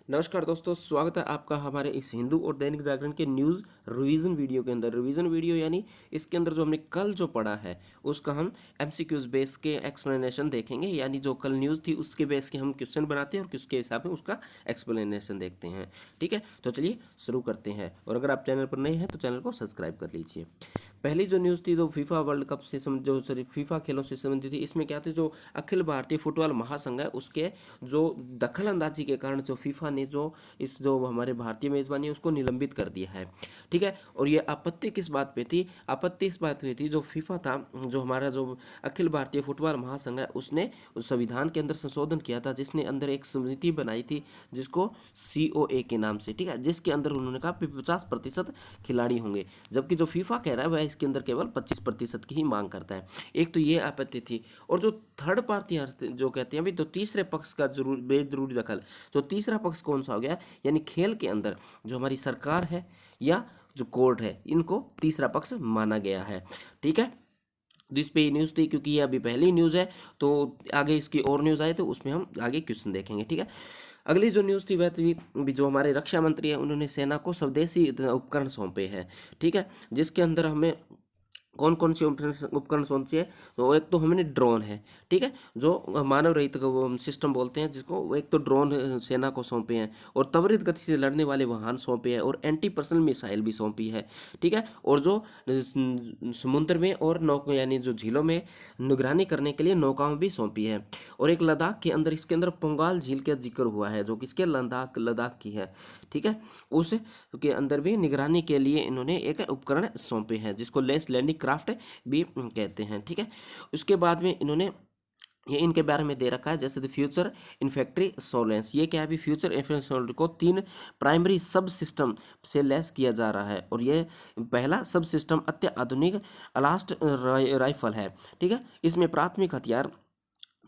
नमस्कार दोस्तों, स्वागत है आपका हमारे इस हिंदू और दैनिक जागरण के न्यूज़ रिवीजन वीडियो के अंदर। रिवीजन वीडियो यानी इसके अंदर जो हमने कल जो पढ़ा है उसका हम एमसीक्यूज बेस के एक्सप्लेनेशन देखेंगे। यानी जो कल न्यूज़ थी उसके बेस के हम क्वेश्चन बनाते हैं और किसके हिसाब से उसका एक्सप्लेनेशन देखते हैं। ठीक है, तो चलिए शुरू करते हैं। और अगर आप चैनल पर नए हैं तो चैनल को सब्सक्राइब कर लीजिए। पहली जो न्यूज़ थी जो फीफा वर्ल्ड कप से जो सॉरी फीफा खेलों से संबंधित थी, इसमें क्या थे, जो अखिल भारतीय फुटबॉल महासंघ है उसके जो दखल अंदाजी के कारण जो फीफा ने जो हमारे भारतीय मेजबानी है उसको निलंबित कर दिया है। ठीक है, और ये आपत्ति किस बात पे थी? आपत्ति इस बात पे थी, जो फीफा था, जो हमारा जो अखिल भारतीय फुटबॉल महासंघ है, उसने उस संविधान के अंदर संशोधन किया था, जिसने अंदर एक समिति बनाई थी जिसको सीओए के नाम से, ठीक है, जिसके अंदर उन्होंने कहा 50% खिलाड़ी होंगे, जबकि जो फीफा कह रहा है वह इसके अंदर केवल 25% की ही मांग करता है। एक तो ये आपत्ति थी, और जो थर्ड पार्टी जो कहते हैं भाई, तो तीसरे पक्ष का जरूर बेजरूरी दखल। तो तीसरा पक्ष कौन सा हो गया? यानी खेल के अंदर जो हमारी सरकार है या जो कोर्ट है, इनको तीसरा पक्ष माना गया है। ठीक है, तो इस पे ये न्यूज़ थी, क्योंकि ये अभी पहली न्यूज़ है, तो आगे इसकी और न्यूज़ आए तो उसमें हम आगे क्वेश्चन देखेंगे। ठीक है, अगली जो न्यूज़ थी वह थी भी जो हमारे रक्षा मंत्री हैं, उन्होंने सेना को स्वदेशी उपकरण सौंपे हैं। ठीक है, जिसके अंदर हमें कौन कौन से उपकरण सौंपे हैं? तो एक तो हमने ड्रोन है, ठीक है, जो मानव रहित वो सिस्टम बोलते हैं जिसको, वो एक तो ड्रोन सेना को सौंपे हैं, और त्वरित गति से लड़ने वाले वाहन सौंपे हैं, और एंटी पर्सनल मिसाइल भी सौंपी है। ठीक है, और जो समुद्र में और नौका यानी जो झीलों में निगरानी करने के लिए नौकाओं भी सौंपी है। और एक लद्दाख के अंदर, इसके अंदर पोंगाल झील का जिक्र हुआ है, जो किसके? लद्दाख लद्दाख की है। ठीक है, उस के अंदर भी निगरानी के लिए इन्होंने एक उपकरण सौंपे हैं, जिसको लेस लैंडिंग क्राफ्ट भी कहते हैं। ठीक है, उसके बाद में इन्होंने ये इनके बारे में दे रखा है, जैसे द फ्यूचर इन्फेक्ट्री सोलेंस। ये क्या है? भी फ्यूचर इन्फेक्ट्री को 3 प्राइमरी सब सिस्टम से लैस किया जा रहा है, और ये पहला सब सिस्टम अत्याधुनिक अलास्ट राइफल है। ठीक है, इसमें प्राथमिक हथियार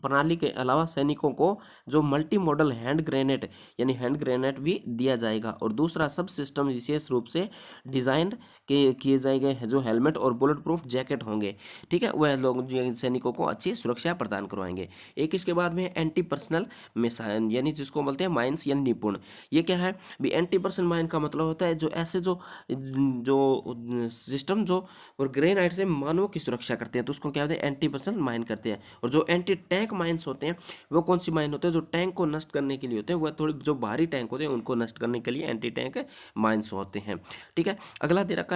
प्रणाली के अलावा सैनिकों को जो मल्टी मॉडल हैंड ग्रेनेड यानी हैंड ग्रेनेड भी दिया जाएगा, और दूसरा सब सिस्टम विशेष रूप से डिज़ाइन किए जाएंगे हैं, जो हेलमेट और बुलेट प्रूफ जैकेट होंगे। ठीक है, वह लोग सैनिकों को अच्छी सुरक्षा प्रदान करवाएंगे। एक इसके बाद में एंटी पर्सनल मिसाइल, यानी जिसको बोलते हैं माइंस या निपुण। ये क्या है भी? एंटी पर्सनल माइन का मतलब होता है जो ऐसे जो जो सिस्टम जो और ग्रेनाइट से मानवों की सुरक्षा करते हैं, तो उसको क्या होता है? एंटी पर्सनल माइन करते हैं। और जो एंटी टैंक माइंस होते हैं, वो कौन सी माइन होते हैं? जो टैंक को नष्ट करने के लिए होते हैं, वह थोड़ी जो भारी टैंक होते हैं उनको नष्ट करने के लिए एंटी टैंक माइंस होते हैं। ठीक है, अगला दे रखा है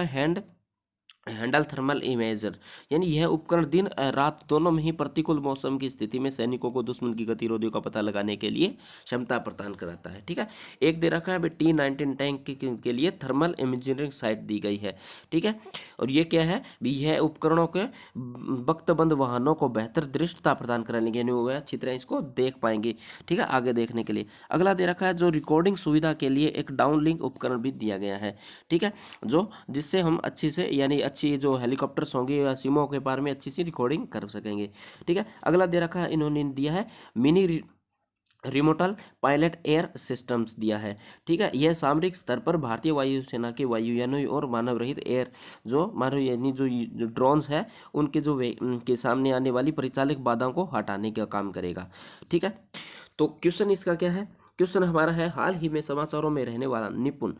हैंडल थर्मल इमेजर, यानी यह उपकरण दिन रात दोनों में ही प्रतिकूल मौसम की स्थिति में सैनिकों को दुश्मन की गतिरोधियों का पता लगाने के लिए क्षमता प्रदान कराता है। ठीक है, एक दे रखा है T-19 टैंक के लिए थर्मल इमेजिंग साइट दी गई है। ठीक है, और ये क्या है भी? यह उपकरणों के वक्तबंद वाहनों को बेहतर दृश्यता प्रदान कराने के लिए वह अच्छी तरह इसको देख पाएंगे। ठीक है, आगे देखने के लिए अगला दे रखा है जो रिकॉर्डिंग सुविधा के लिए एक डाउनलिंक उपकरण भी दिया गया है। ठीक है, जो जिससे हम अच्छी से यानी अच्छी जो हेलीकॉप्टर्स होंगे या सिमों के बारे में अच्छी सी रिकॉर्डिंग कर सकेंगे। ठीक है, अगला दे रखा है, इन्होंने दिया है मिनी रिमोटल पायलट एयर सिस्टम्स दिया है। ठीक है, यह सामरिक स्तर पर भारतीय वायुसेना के वायुयानों और मानव रहित एयर जो मानव यानी जो ड्रोन्स है उनके उनके सामने आने वाली परिचालित बाधाओं को हटाने का काम करेगा। ठीक है, तो क्वेश्चन इसका क्या है? क्वेश्चन हमारा है, हाल ही में समाचारों में रहने वाला निपुण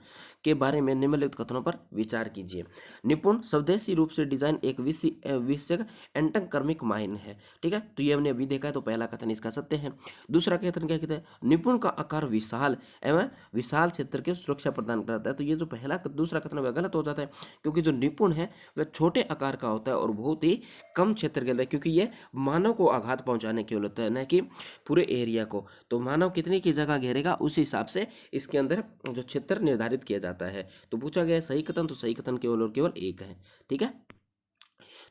के बारे में निम्नलिखित कथनों पर विचार कीजिए। निपुण स्वदेशी रूप से डिजाइन एक विषय एंटंकर्मिक माइन है। ठीक है, तो ये हमने अभी देखा है, तो पहला कथन इसका सत्य है। दूसरा कथन क्या कहते हैं? निपुण का आकार विशाल एवं विशाल क्षेत्र की सुरक्षा प्रदान करता है। तो ये जो दूसरा कथन वह गलत हो जाता है, क्योंकि जो निपुण है वह छोटे आकार का होता है और बहुत ही कम क्षेत्र के अंदर, क्योंकि ये मानव को आघात पहुंचाने के लिए होता है, न कि पूरे एरिया को। तो मानव कितनी की जगह घेरेगा उस हिसाब से इसके अंदर जो क्षेत्र निर्धारित किया जाता है। तो पूछा गया सही कथन, तो सही कथन केवल और केवल एक है। ठीक है,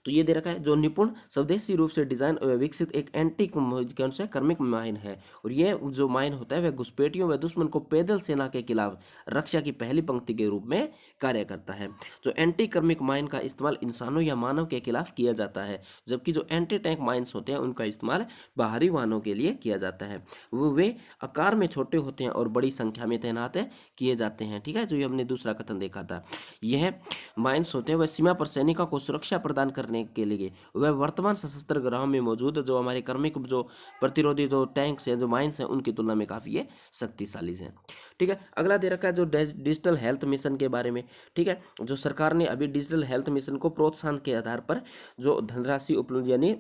तो ये दे रखा है, जो निपुण स्वदेशी रूप से डिजाइन व विकसित एक एंटी कौन सा कर्मिक माइन है, और ये जो माइन होता है वह घुसपैठियों व दुश्मन को पैदल सेना के खिलाफ रक्षा की पहली पंक्ति के रूप में कार्य करता है। जो एंटी कर्मिक माइन का इस्तेमाल इंसानों या मानव के खिलाफ किया जाता है, जबकि जो एंटी टैंक माइन्स होते हैं उनका इस्तेमाल बाहरी वाहनों के लिए किया जाता है। वे आकार में छोटे होते हैं और बड़ी संख्या में तैनात किए जाते हैं। ठीक है, जो ये हमने दूसरा कथन देखा था, यह माइन्स होते हैं वह सीमा पर सैनिकों को सुरक्षा प्रदान करने करने के लिए वह वर्तमान सशस्त्र ग्रहों में मौजूद जो हमारे कर्मिक जो प्रतिरोधी जो टैंक्स हैं, जो माइंस हैं, उनकी तुलना में काफ़ी ये शक्तिशाली हैं। ठीक है, अगला दे रखा है जो डिजिटल हेल्थ मिशन के बारे में। ठीक है, जो सरकार ने अभी डिजिटल हेल्थ मिशन को प्रोत्साहन के आधार पर जो धनराशि उपलब्ध यानी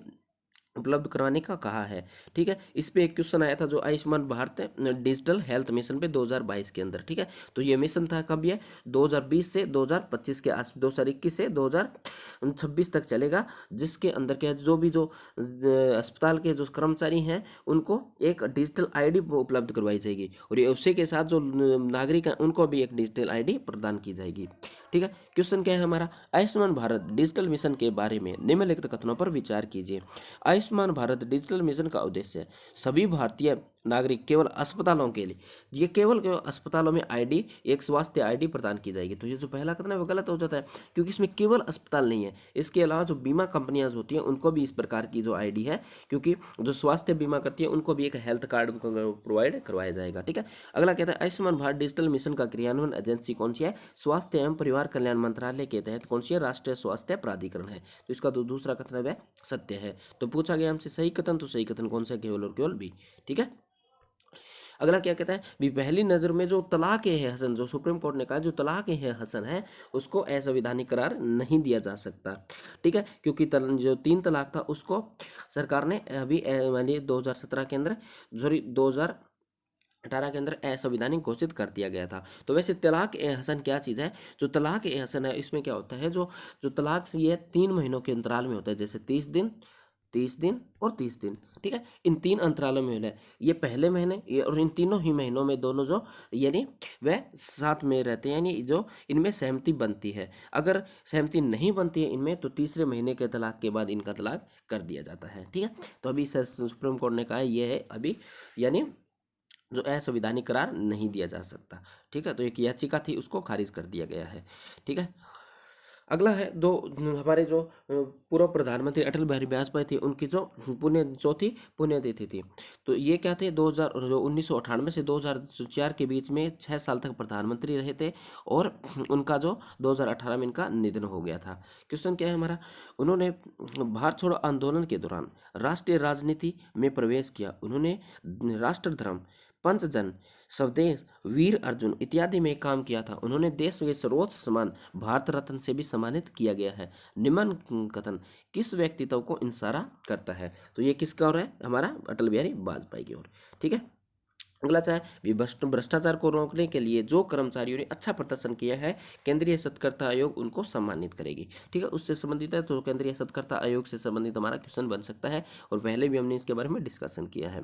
उपलब्ध करवाने का कहा है। ठीक है, इस पे एक क्वेश्चन आया था जो Ayushman Bharat digital health mission पे 2022 के अंदर। ठीक है, तो ये मिशन था कब, ये 2020 से 2025 के आस 2021 से 2026 तक चलेगा, जिसके अंदर क्या जो भी जो अस्पताल के जो कर्मचारी हैं उनको एक डिजिटल आईडी उपलब्ध करवाई जाएगी, और ये उसी के साथ जो नागरिक हैं उनको भी एक डिजिटल आईडी प्रदान की जाएगी। ठीक है, क्वेश्चन क्या है हमारा, आयुष्मान भारत डिजिटल मिशन के बारे में निम्नलिखित कथनों पर विचार कीजिए। आयुष्मान भारत डिजिटल मिशन का उद्देश्य सभी भारतीय नागरिक केवल अस्पतालों के लिए, ये केवल अस्पतालों में आईडी, एक स्वास्थ्य आईडी प्रदान की जाएगी। तो ये जो पहला कथन है वो गलत हो जाता है, क्योंकि इसमें केवल अस्पताल नहीं है, इसके अलावा जो बीमा कंपनियां होती हैं उनको भी इस प्रकार की जो आईडी है, क्योंकि जो स्वास्थ्य बीमा करती है उनको भी एक हेल्थ कार्ड प्रोवाइड करवाया जाएगा। ठीक है, अगला कहता है आयुष्मान भारत डिजिटल मिशन का क्रियान्वयन एजेंसी कौन सी है, स्वास्थ्य एवं परिवार कल्याण मंत्रालय के तहत कौन सी है, राष्ट्रीय स्वास्थ्य प्राधिकरण है। तो इसका जो दूसरा कथन है वह सत्य है। तो पूछा गया हमसे सही कथन, तो सही कथन कौन सा, केवल और केवल बी। ठीक है, अगला क्या कहता है, भी पहली नज़र में जो तलाक ए हसन, जो सुप्रीम कोर्ट ने कहा जो तलाक ए हसन है उसको असंवैधानिक करार नहीं दिया जा सकता। ठीक है, क्योंकि जो 3 तलाक था उसको सरकार ने अभी मानिए 2017 के अंदर, सॉरी 2018 के अंदर असंवैधानिक घोषित कर दिया गया था। तो वैसे तलाक ए हसन क्या चीज़ है, जो तलाक ए हसन है इसमें क्या होता है, जो जो तलाक से ये 3 महीनों के अंतराल में होता है, जैसे 30 दिन और 30 दिन। ठीक है, इन 3 अंतरालों में होना है, ये पहले महीने ये और इन तीनों ही महीनों में दोनों जो यानी वह साथ में रहते हैं, यानी जो इनमें सहमति बनती है। अगर सहमति नहीं बनती है इनमें, तो तीसरे महीने के तलाक के बाद इनका तलाक कर दिया जाता है। ठीक है, तो अभी सुप्रीम कोर्ट ने कहा ये है अभी, यानी जो असंवैधानिक करार नहीं दिया जा सकता। ठीक है, तो एक याचिका थी उसको खारिज कर दिया गया है। ठीक है, अगला है दो हमारे जो पूर्व प्रधानमंत्री अटल बिहारी वाजपेयी थे, उनकी जो चौथी पुण्यतिथि थी। तो ये क्या थे, 1998 से 2004 के बीच में 6 साल तक प्रधानमंत्री रहे थे, और उनका जो 2018 में इनका निधन हो गया था। क्वेश्चन क्या है हमारा, उन्होंने भारत छोड़ो आंदोलन के दौरान राष्ट्रीय राजनीति में प्रवेश किया। उन्होंने राष्ट्रधर्म, पंचजन, स्वदेश, वीर अर्जुन इत्यादि में काम किया था। उन्होंने देश के सर्वोच्च सम्मान भारत रत्न से भी सम्मानित किया गया है। निम्न कथन किस व्यक्तित्व को इशारा करता है, तो ये किसका ओर है, हमारा अटल बिहारी वाजपेयी की ओर। ठीक है, अगला चाहे भ्रष्टाचार को रोकने के लिए जो कर्मचारियों ने अच्छा प्रदर्शन किया है, केंद्रीय सत्कर्ता आयोग उनको सम्मानित करेगी। ठीक है, उससे संबंधित है, तो केंद्रीय सत्कर्ता आयोग से संबंधित हमारा क्वेश्चन बन सकता है, और पहले भी हमने इसके बारे में डिस्कशन किया है।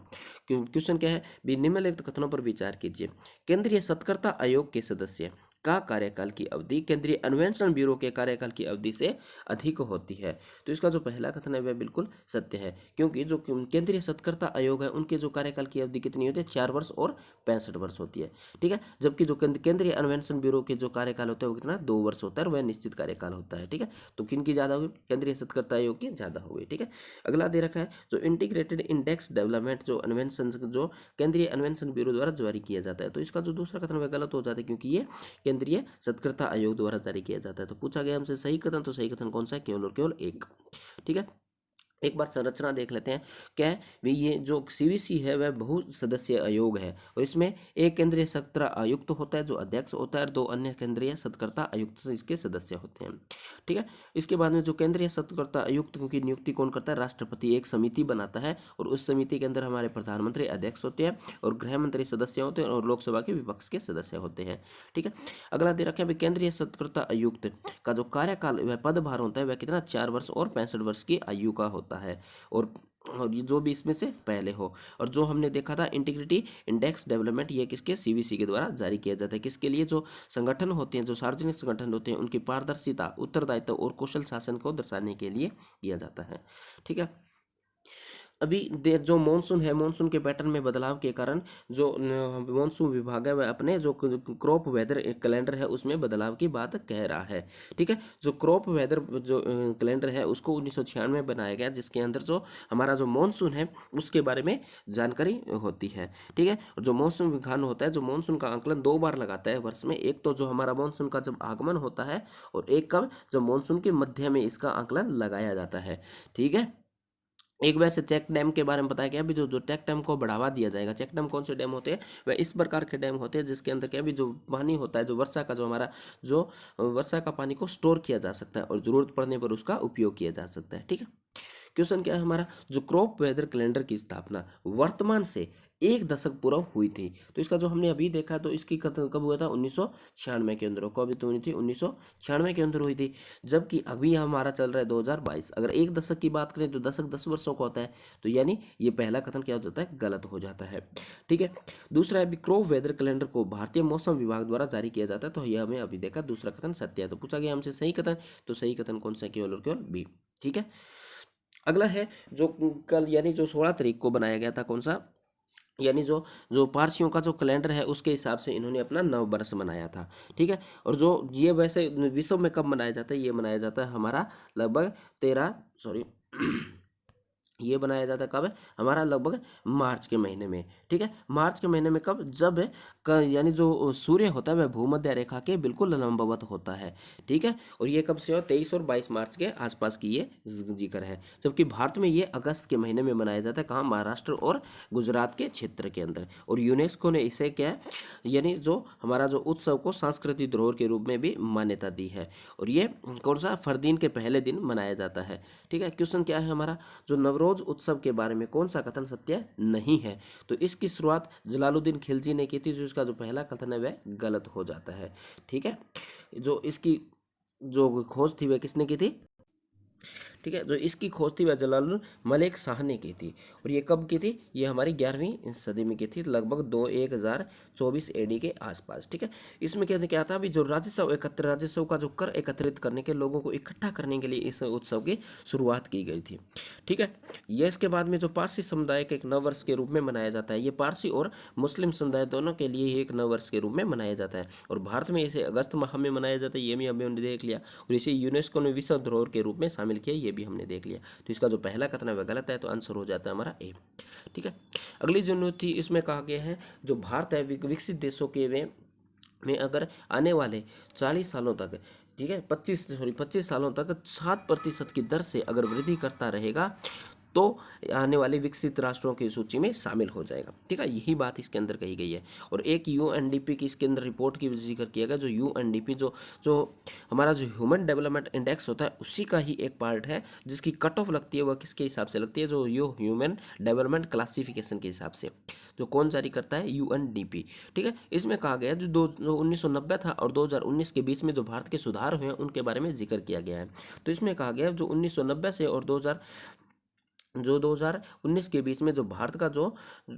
क्वेश्चन क्या है, भी निम्नलिखित कथनों पर विचार कीजिए। केंद्रीय सत्कर्ता आयोग के सदस्य का कार्यकाल की अवधि केंद्रीय अन्वेषण ब्यूरो के कार्यकाल की अवधि से अधिक होती है। तो इसका जो पहला कथन है वह बिल्कुल सत्य है, क्योंकि जो केंद्रीय सत्कर्ता आयोग है उनके जो कार्यकाल की अवधि कितनी होती है, 4 वर्ष और 65 वर्ष होती है। ठीक है, जबकि जो केंद्रीय अन्वेषण ब्यूरो के जो कार्यकाल होता है वो कितना, 2 वर्ष होता है, और वह निश्चित कार्यकाल होता है। ठीक है, तो किनकी ज़्यादा हुई, केंद्रीय सत्कर्ता आयोग की ज़्यादा हुई। ठीक है, अगला दे रखा है जो इंटीग्रेटेड इंडेक्स डेवलपमेंट जो अन्वेषण जो केंद्रीय अन्वेषण ब्यूरो द्वारा जारी किया जाता है। तो इसका जो दूसरा कथन वह गलत हो जाता है, क्योंकि ये केंद्रीय सत्कर्ता आयोग द्वारा जारी किया जाता है। तो पूछा गया हमसे सही कथन, तो सही कथन कौन सा है, केवल और केवल एक। ठीक है, एक बार संरचना देख लेते हैं। क्या है भी, ये जो सीवीसी है वह बहु सदस्यीय आयोग है, और इसमें एक केंद्रीय सत्कर्ता आयुक्त होता है जो अध्यक्ष होता है, और 2 अन्य केंद्रीय सत्कर्ता आयुक्त इसके सदस्य होते हैं। ठीक है, इसके बाद में जो केंद्रीय सत्कर्ता आयुक्त की नियुक्ति कौन करता है, राष्ट्रपति एक समिति बनाता है, और उस समिति के अंदर हमारे प्रधानमंत्री अध्यक्ष होते हैं, और गृह मंत्री सदस्य होते हैं, और लोकसभा के विपक्ष के सदस्य होते हैं। ठीक है, अगला दे रखा है केंद्रीय सत्कर्ता आयुक्त का जो कार्यकाल वह पदभार होता है वह कितना, 4 वर्ष और 65 वर्ष की आयु का होता है, और ये जो भी इसमें से पहले हो। और जो हमने देखा था इंटीग्रिटी इंडेक्स डेवलपमेंट, ये किसके, सीवीसी के द्वारा जारी किया जाता है। किसके लिए, जो संगठन होते हैं, जो सार्वजनिक संगठन होते हैं, उनकी पारदर्शिता, उत्तरदायित्व और कुशल शासन को दर्शाने के लिए किया जाता है। ठीक है, अभी जो मानसून है, मानसून के पैटर्न में बदलाव के कारण जो मानसून विभाग है वह अपने जो क्रॉप वेदर कैलेंडर है उसमें बदलाव की बात कह रहा है। ठीक है, जो क्रॉप वेदर जो कैलेंडर है उसको 1996 में बनाया गया, जिसके अंदर जो हमारा जो मानसून है उसके बारे में जानकारी होती है। ठीक है, और जो मौसम विज्ञान होता है, जो मानसून का आंकलन 2 बार लगाता है वर्ष में, एक तो जो हमारा मानसून का जब आगमन होता है और एक कब, जब मानसून के मध्य में इसका आंकलन लगाया जाता है। ठीक है, एक वैसे चेक डैम के बारे में बताया गया भी, जो चेक डैम को बढ़ावा दिया जाएगा। चेक डैम कौन से डैम होते हैं, वह इस प्रकार के डैम होते हैं जिसके अंदर क्या भी जो पानी होता है, जो वर्षा का जो हमारा जो वर्षा का पानी को स्टोर किया जा सकता है और जरूरत पड़ने पर उसका उपयोग किया जा सकता है। ठीक है, क्वेश्चन क्या है हमारा, जो क्रॉप वेदर कैलेंडर की स्थापना वर्तमान से 1 दशक पूर्व हुई थी। तो इसका जो हमने अभी देखा तो इसकी कब हुआ था, 1996 के अंदर। कब तो हुई थी, 1996 के अंदर हुई थी। जबकि अभी हमारा चल रहा है 2022। अगर 1 दशक की बात करें तो दशक 10 वर्षों का होता है, तो यानी ये पहला कथन क्या हो जाता है, गलत हो जाता है। ठीक है, दूसरा है अभी क्रॉप वेदर कैलेंडर को भारतीय मौसम विभाग द्वारा जारी किया जाता है, तो यह हमें अभी देखा दूसरा कथन सत्य है। तो पूछा गया हमसे सही कथन, तो सही कथन कौन सा है, केवल और केवल बी। ठीक है, अगला है जो कल यानी जो 16 तारीख को बनाया गया था, कौन सा, यानी जो जो पारसियों का जो कैलेंडर है उसके हिसाब से इन्होंने अपना नव वर्ष मनाया था। ठीक है, और जो ये वैसे विश्व में कब मनाया जाता है, ये मनाया जाता है हमारा लगभग 13 सॉरी ये बनाया जाता है कब है, हमारा लगभग मार्च के महीने में। ठीक है, मार्च के महीने में कब, जब यानी जो सूर्य होता है वह भूमध्य रेखा के बिल्कुल लंबवत होता है। ठीक है, और ये कब से हो, 23 और 22 मार्च के आसपास की ये जिक्र है। जबकि भारत में ये अगस्त के महीने में मनाया जाता है, कहाँ, महाराष्ट्र और गुजरात के क्षेत्र के अंदर। और यूनेस्को ने इसे क्या है, यानी जो हमारा जो उत्सव को सांस्कृतिक धरोहर के रूप में भी मान्यता दी है। और ये कौन सा, फरदीन के पहले दिन मनाया जाता है। ठीक है, क्वेश्चन क्या है हमारा, जो नवरोज उत्सव के बारे में कौन सा कथन सत्य नहीं है। तो इसकी शुरुआत जलालुद्दीन खिलजी ने की थी, जो इसका जो पहला कथन है वह गलत हो जाता है। ठीक है, जो इसकी जो खोज थी वह किसने की थी, ठीक है, जो इसकी खोज थी वह जलालुद्दीन मलिक शाह ने की थी। और ये कब की थी, ये हमारी 11वीं सदी में की थी, लगभग 1024 AD के आसपास। ठीक है, इसमें क्या था, अभी जो राजस्व का जो कर एकत्रित करने के, लोगों को इकट्ठा करने के लिए इस उत्सव की शुरुआत की गई थी। ठीक है, ये इसके बाद में जो पारसी समुदाय के एक नववर्ष के रूप में मनाया जाता है, ये पारसी और मुस्लिम समुदाय दोनों के लिए ही एक नववर्ष के रूप में मनाया जाता है। और भारत में इसे अगस्त माह में मनाया जाता है, ये भी हमने देख लिया। और इसे यूनेस्को ने विश्व धरोहर के रूप में शामिल किया, ये भी हमने देख लिया। तो इसका जो पहला कथन है वह गलत है, तो आंसर हो जाता है हमारा ए। ठीक है, अगली जो न्यूज़ थी इसमें कहा गया है, जो भारत है विकसित देशों के में अगर आने वाले 40 सालों तक, ठीक है, 25 सालों तक 7% की दर से अगर वृद्धि करता रहेगा तो आने वाले विकसित राष्ट्रों की सूची में शामिल हो जाएगा। ठीक है, यही बात इसके अंदर कही गई है। और एक यूएनडीपी की इसके अंदर रिपोर्ट की जिक्र किया गया, जो यूएनडीपी जो जो हमारा जो ह्यूमन डेवलपमेंट इंडेक्स होता है उसी का ही एक पार्ट है, जिसकी कट ऑफ लगती है वह किसके हिसाब से लगती है, जो ह्यूमन डेवलपमेंट क्लासिफिकेशन के हिसाब से, जो कौन जारी करता है, यूएनडीपी। ठीक है, इसमें कहा गया जो 1990 था और 2019 के बीच में जो भारत के सुधार हुए हैं उनके बारे में जिक्र किया गया है। तो इसमें कहा गया जो 1990 से और 2019 के बीच में जो भारत का जो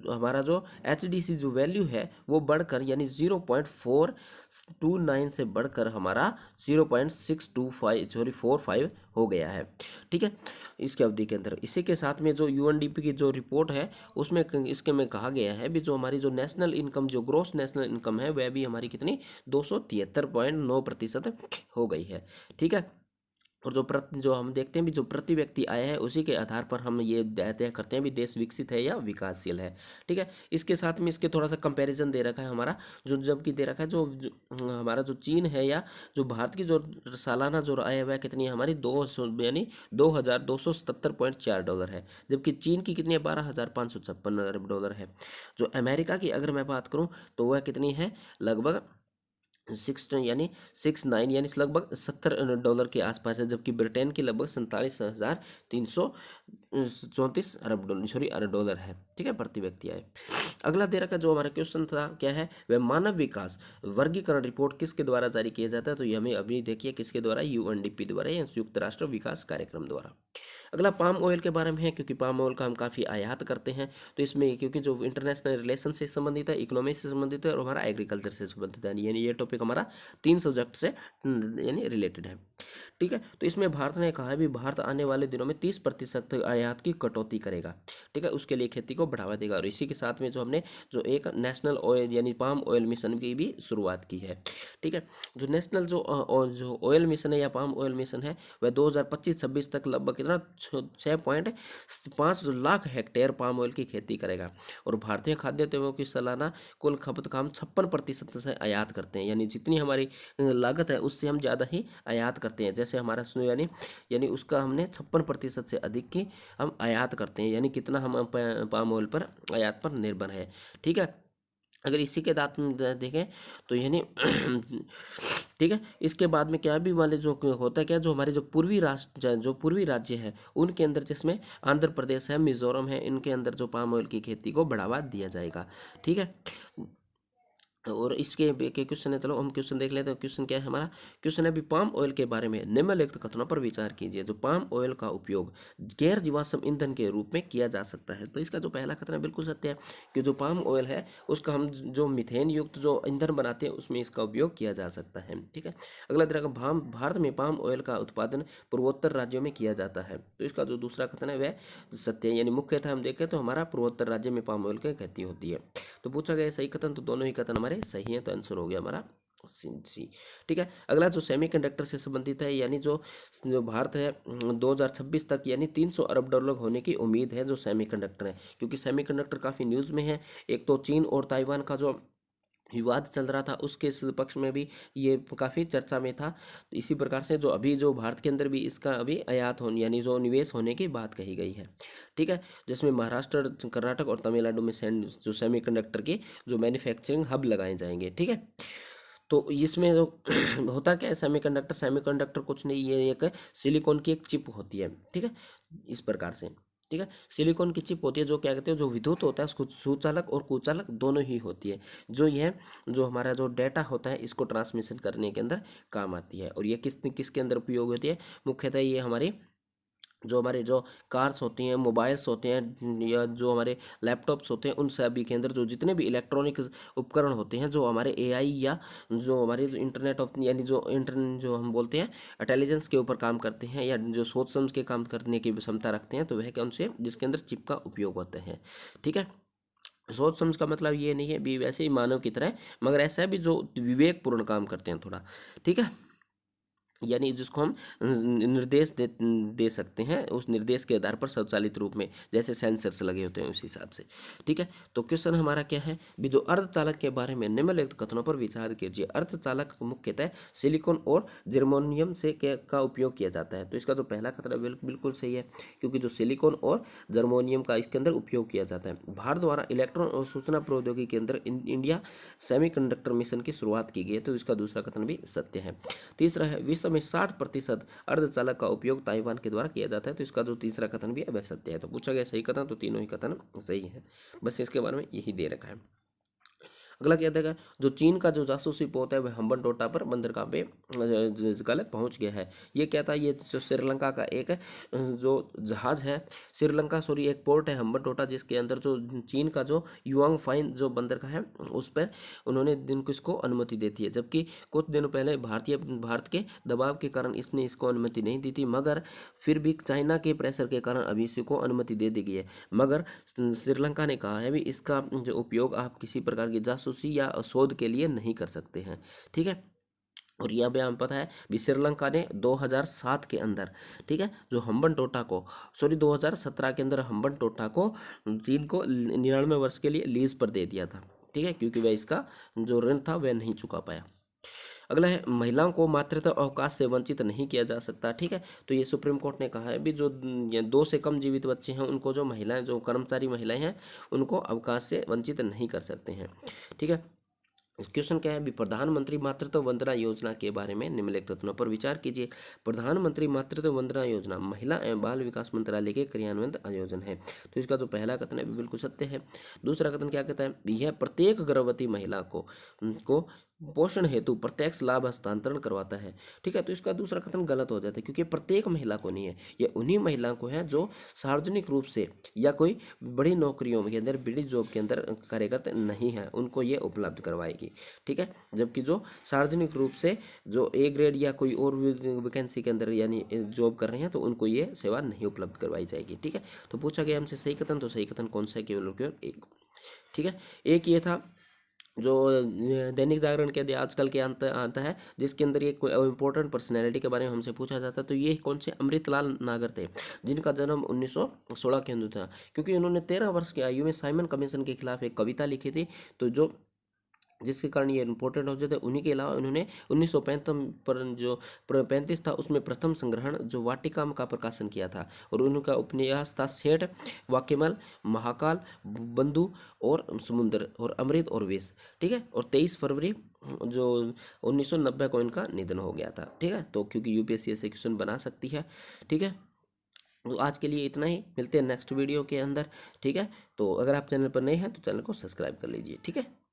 हमारा जो HDC जो वैल्यू है वो बढ़कर, यानी 0.429 से बढ़कर हमारा 0.625 हो गया है। ठीक है, इसके अवधि के अंदर। इसी के साथ में जो यूएनडीपी की जो रिपोर्ट है उसमें इसके में कहा गया है भी, जो हमारी जो नेशनल इनकम, जो ग्रोस नेशनल इनकम है वह भी हमारी कितनी, 273.9% हो गई है। ठीक है, और जो हम देखते हैं भी, जो प्रति व्यक्ति आय है उसी के आधार पर हम ये तय करते हैं भी देश विकसित है या विकासशील है। ठीक है, इसके साथ में इसके थोड़ा सा कंपैरिजन दे रखा है हमारा, जो जबकि दे रखा है हमारा जो चीन है या जो भारत की जो सालाना जो आय है वह कितनी है हमारी, यानी $2,277.4 है। जबकि चीन की कितनी है, $12,556 है। जो अमेरिका की अगर मैं बात करूँ तो वह कितनी है, लगभग 6 यानी लगभग $70 के आसपास है। जबकि ब्रिटेन की लगभग 47,334 अरब है। ठीक है, प्रति व्यक्ति आय। अगला दे रखा जो हमारा क्वेश्चन था क्या है, वह मानव विकास वर्गीकरण रिपोर्ट किसके द्वारा जारी किया जाता है, तो ये हमें अभी देखिए किसके द्वारा, यूएनडीपी द्वारा या संयुक्त राष्ट्र विकास कार्यक्रम द्वारा। अगला पाम ऑयल के बारे में है, क्योंकि पाम ऑयल का हम काफ़ी आयात करते हैं, तो इसमें क्योंकि जो इंटरनेशनल रिलेशन से संबंधित है, इकोनॉमी से संबंधित है और हमारा एग्रीकल्चर से संबंधित है, यानी ये टॉपिक हमारा 3 सब्जेक्ट से यानी रिलेटेड है। ठीक है, तो इसमें भारत ने कहा है भी भारत आने वाले दिनों में 30% आयात की कटौती करेगा। ठीक है, उसके लिए खेती को बढ़ावा देगा, और इसी के साथ में जो हमने जो एक नेशनल ऑयल यानी पाम ऑयल मिशन की भी शुरुआत की है। ठीक है, जो नेशनल जो ऑयल मिशन है या पाम ऑयल मिशन है वह 2025-26 तक लगभग कितना 6.5 लाख हेक्टेयर पाम ऑयल की खेती करेगा, और भारतीय खाद्य तेलों की सालाना कुल खपत का हम 56% से आयात करते हैं, यानी जितनी हमारी लागत है उससे हम ज़्यादा ही आयात करते हैं। जैसे हमारा यानी यानी उसका हमने 56% से अधिक की हम आयात करते हैं, यानी कितना हम पाम ऑयल पर आयात पर निर्भर है। ठीक है, अगर इसी के दांत में देखें तो यानी ठीक है, इसके बाद में क्या भी वाले जो होता है क्या, जो हमारे जो पूर्वी राष्ट्र जो पूर्वी राज्य है उनके अंदर, जिसमें आंध्र प्रदेश है, मिजोरम है, इनके अंदर जो पाम ऑयल की खेती को बढ़ावा दिया जाएगा। ठीक है, और इसके क्वेश्चन है, चलो हम क्वेश्चन देख लेते हैं। क्वेश्चन क्या है हमारा, क्वेश्चन है भी पाम ऑयल के बारे में निम्नलिखित कथनों पर विचार कीजिए। जो पाम ऑयल का उपयोग गैर जीवाश्म ईंधन के रूप में किया जा सकता है, तो इसका जो पहला कथन है बिल्कुल सत्य है कि जो पाम ऑयल है उसका हम जो मीथेन युक्त जो ईंधन बनाते हैं उसमें इसका उपयोग किया जा सकता है। ठीक है, अगला तरह का भारत में पाम ऑयल का उत्पादन पूर्वोत्तर राज्यों में किया जाता है, तो इसका जो दूसरा कथन है वह सत्य है, यानी मुख्यतः हम देखें तो हमारा पूर्वोत्तर राज्य में पाम ऑयल की खेती होती है। तो पूछा गया सही कथन, तो दोनों ही कथन हमारे सही है, तो आंसर हो गया हमारा सी। ठीक है, अगला जो सेमीकंडक्टर से संबंधित है, यानी जो भारत है 2026 तक यानी 300 अरब डॉलर होने की उम्मीद है जो सेमीकंडक्टर है, क्योंकि सेमीकंडक्टर काफ़ी न्यूज़ में है। एक तो चीन और ताइवान का जो विवाद चल रहा था उसके पक्ष में भी ये काफ़ी चर्चा में था। तो इसी प्रकार से जो अभी जो भारत के अंदर भी इसका अभी आयात होने यानी जो निवेश होने की बात कही गई है। ठीक है, जिसमें महाराष्ट्र, कर्नाटक और तमिलनाडु में जो सेमीकंडक्टर के जो मैन्युफैक्चरिंग हब लगाए जाएंगे। ठीक है, तो इसमें जो होता क्या है, सेमीकंडक्टर कुछ नहीं, ये एक सिलिकॉन की एक चिप होती है। ठीक है, इस प्रकार से। ठीक है, सिलिकॉन की चिप होती है, जो क्या कहते हैं, जो विद्युत होता है उसको सुचालक और कुचालक दोनों ही होती है, जो यह जो हमारा जो डेटा होता है इसको ट्रांसमिशन करने के अंदर काम आती है। और ये किसके अंदर उपयोग होती है, मुख्यतः ये हमारी जो कार्स होती हैं, मोबाइल्स होते हैं, या जो हमारे लैपटॉप्स होते हैं, उन सभी के अंदर जो जितने भी इलेक्ट्रॉनिक उपकरण होते हैं जो हमारे एआई या जो हमारे इंटरनेट ऑफ यानी जो इंटरनेट जो हम बोलते हैं इंटेलिजेंस के ऊपर काम करते हैं, या जो सोच समझ के काम करने की क्षमता रखते हैं, तो वह क्या उनसे जिसके अंदर चिप का उपयोग होता है। ठीक है, सोच समझ का मतलब ये नहीं है भी वैसे ही मानव की तरह, मगर ऐसा है भी जो विवेकपूर्ण काम करते हैं थोड़ा। ठीक है, यानी जिसको हम निर्देश दे सकते हैं, उस निर्देश के आधार पर स्वचालित रूप में जैसे सेंसर्स लगे होते हैं उस हिसाब से। ठीक है, तो क्वेश्चन हमारा क्या है भी जो अर्धचालक के बारे में निम्नलिखित कथनों पर विचार कीजिए। अर्धचालक मुख्यतः सिलिकॉन और जर्मेनियम से का उपयोग किया जाता है, तो इसका जो पहला कथन है बिल्कुल सही है, क्योंकि जो सिलिकॉन और जर्मेनियम का इसके अंदर उपयोग किया जाता है। भारत द्वारा इलेक्ट्रॉन और सूचना प्रौद्योगिकी के अंदर इंडिया सेमीकंडक्टर मिशन की शुरुआत की गई है, तो इसका दूसरा कथन भी सत्य है। तीसरा है विश्व में 60% अर्धचालक का उपयोग ताइवान के द्वारा किया जाता है, तो इसका जो तीसरा कथन भी है वह सत्य है। तो पूछा गया सही कथन, तो तीनों ही कथन सही है, बस इसके बारे में यही दे रखा है। अगला क्या देगा, जो चीन का जो जासूसी पोत है वह हम्बनटोटा पर बंदरगाह पे गलत पहुंच गया है। ये क्या था, ये जो श्रीलंका का एक जो जहाज है, एक पोर्ट है हम्बनटोटा, जिसके अंदर जो चीन का जो युआंग फाइन जो बंदरगाह है उस पर उन्होंने दिन को इसको अनुमति देती है, जबकि कुछ दिनों पहले भारत के दबाव के कारण इसने इसको अनुमति नहीं दी थी, मगर फिर भी चाइना के प्रेशर के कारण अभी इसको अनुमति दे दी गई है। मगर श्रीलंका ने कहा है भी इसका जो उपयोग आप किसी प्रकार की जासूसी या शोध के लिए नहीं कर सकते हैं। ठीक है, और यह भी हमें पता है भी श्रीलंका ने 2007 के अंदर, ठीक है, जो हम्बनटोटा को 2017 के अंदर हम्बनटोटा को चीन को 99 वर्ष के लिए लीज पर दे दिया था। ठीक है, क्योंकि वह इसका जो ऋण था वह नहीं चुका पाया। अगला है महिलाओं को मातृत्व अवकाश से वंचित नहीं किया जा सकता। ठीक है, तो ये सुप्रीम कोर्ट ने कहा है भी जो 2 से कम जीवित बच्चे हैं उनको जो महिलाएं जो कर्मचारी महिलाएं हैं उनको अवकाश से वंचित नहीं कर सकते हैं। ठीक है, क्वेश्चन क्या है भी प्रधानमंत्री मातृत्व वंदना योजना के बारे में निम्नलिखित तथ्यों पर विचार कीजिए। प्रधानमंत्री मातृत्व वंदना योजना महिला एवं बाल विकास मंत्रालय के क्रियान्वयन आयोजन है, तो इसका जो पहला कथन है बिल्कुल सत्य है। दूसरा कथन क्या कहता है, यह प्रत्येक गर्भवती महिला को पोषण हेतु प्रत्यक्ष लाभ हस्तांतरण करवाता है। ठीक है, तो इसका दूसरा कथन गलत हो जाता है, क्योंकि प्रत्येक महिला को नहीं है, ये उन्हीं महिलाओं को है जो सार्वजनिक रूप से या कोई बड़ी नौकरियों के अंदर, बड़ी जॉब के अंदर कार्यरत नहीं है, उनको ये उपलब्ध करवाएगी। ठीक है, जबकि जो सार्वजनिक रूप से जो ए ग्रेड या कोई और वैकेंसी के अंदर यानी जॉब कर रहे हैं, तो उनको ये सेवा नहीं उपलब्ध करवाई जाएगी। ठीक है, तो पूछा गया हमसे सही कथन, तो सही कथन कौन सा है? केवल और केवल एक। ठीक है, एक ये था जो दैनिक जागरण के आजकल के अंत आता है, जिसके अंदर ये इंपॉर्टेंट पर्सनैलिटी के बारे में हमसे पूछा जाता है, तो ये कौन से? अमृतलाल नागर थे, जिनका जन्म 1916 के अंदर था, क्योंकि उन्होंने 13 वर्ष की आयु में साइमन कमीशन के खिलाफ एक कविता लिखी थी, तो जो जिसके कारण ये इम्पोर्टेंट हो जाते हैं। उन्हीं के अलावा उन्होंने 1935 पर जो 35 था, उसमें प्रथम संग्रहण जो वाटिका का प्रकाशन किया था, और उनका उपन्यास था सेठ, वाक्यमल, महाकाल, बंधु और समुद्र, और अमृत और विष। ठीक है, और 23 फरवरी जो 1990 को इनका निधन हो गया था। ठीक है, तो क्योंकि यूपीएससी ऐसे क्वेश्चन बना सकती है। ठीक है, तो आज के लिए इतना ही, मिलते हैं नेक्स्ट वीडियो के अंदर। ठीक है, तो अगर आप चैनल पर नए हैं तो चैनल को सब्सक्राइब कर लीजिए। ठीक है।